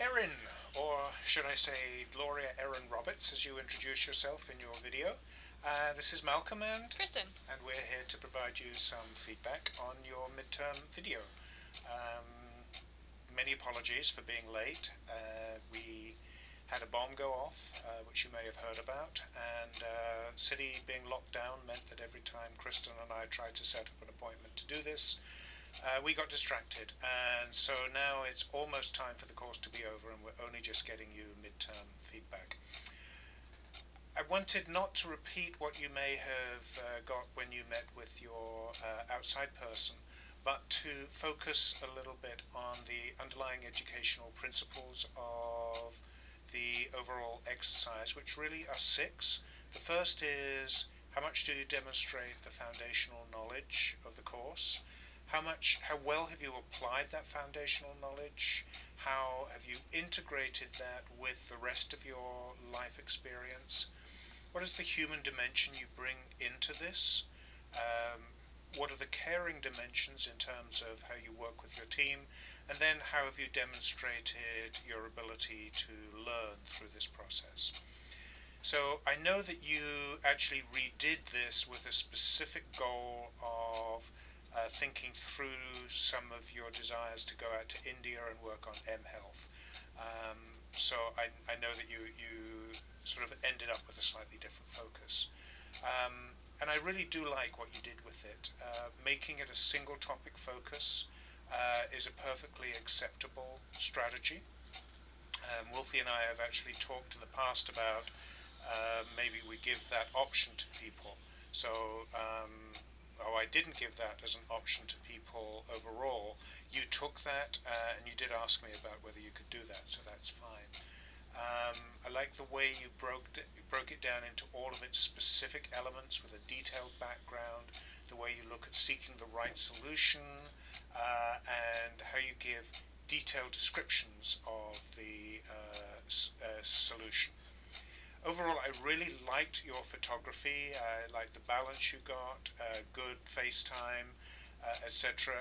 Erin, or should I say Gloria Erin Roberts, as you introduce yourself in your video. This is Malcolm Kristin. and we're here to provide you some feedback on your midterm video. Um, Many apologies for being late. We had a bomb go off, which you may have heard about, and city being locked down meant that every time Kristin and I tried to set up an appointment to do this, we got distracted, and so now it's almost time for the course to be over and we're only just getting you midterm feedback. I wanted not to repeat what you may have got when you met with your outside person, but to focus a little bit on the underlying educational principles of the overall exercise, which really are 6. The first is, how much do you demonstrate the foundational knowledge of the course? How well have you applied that foundational knowledge? How have you integrated that with the rest of your life experience? What is the human dimension you bring into this? What are the caring dimensions in terms of how you work with your team? And then how have you demonstrated your ability to learn through this process? So I know that you actually redid this with a specific goal of thinking through some of your desires to go out to India and work on mHealth. So I know that you sort of ended up with a slightly different focus. And I really do like what you did with it. Making it a single topic focus is a perfectly acceptable strategy. Wolfie and I have actually talked in the past about maybe we give that option to people. So I didn't give that as an option to people overall. You took that and you did ask me about whether you could do that, so that's fine. I like the way you broke it down into all of its specific elements with a detailed background, the way you look at seeking the right solution, and how you give detailed descriptions of the solution. Overall, I really liked your photography. I liked the balance you got, good FaceTime, etc.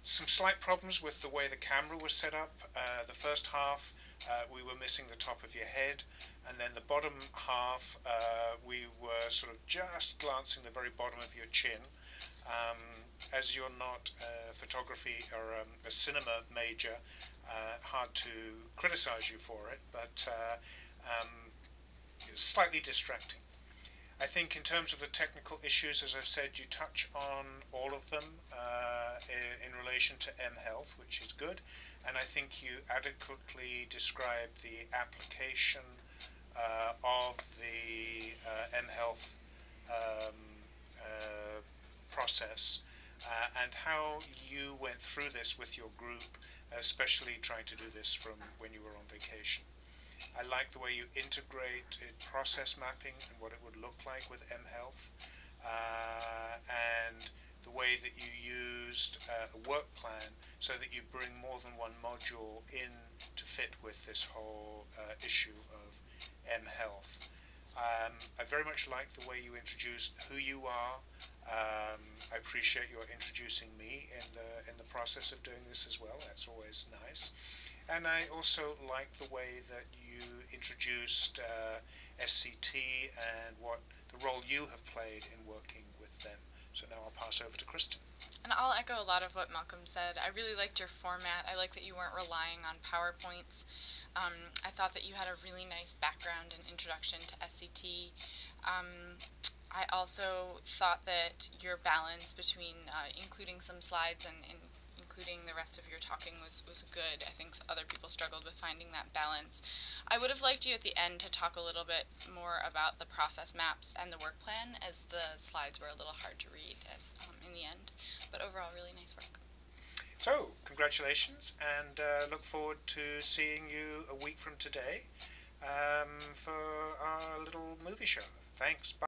Some slight problems with the way the camera was set up. The first half, we were missing the top of your head, and then the bottom half, we were sort of just glancing the very bottom of your chin. As you're not a photography or a cinema major, hard to criticize you for it, but slightly distracting. I think in terms of the technical issues, as I've said, you touch on all of them in relation to mHealth, which is good, and I think you adequately describe the application of the mHealth process and how you went through this with your group, especially trying to do this from when you were on vacation. I like the way you integrated process mapping and what it would look like with mHealth, and the way that you used a work plan so that you bring more than one module in to fit with this whole issue of mHealth. I very much like the way you introduced who you are. I appreciate your introducing me in the process of doing this as well. That's always nice. And I also like the way that you introduced SCT and what the role you have played in working with them. So now I'll pass over to Kristin. And I'll echo a lot of what Malcolm said. I really liked your format. I like that you weren't relying on PowerPoints. I thought that you had a really nice background and introduction to SCT. I also thought that your balance between including some slides and including the rest of your talking was good. I think other people struggled with finding that balance. I would have liked you at the end to talk a little bit more about the process maps and the work plan, as the slides were a little hard to read in the end. But overall, really nice work. So, congratulations, and look forward to seeing you a week from today for our little movie show. Thanks. Bye.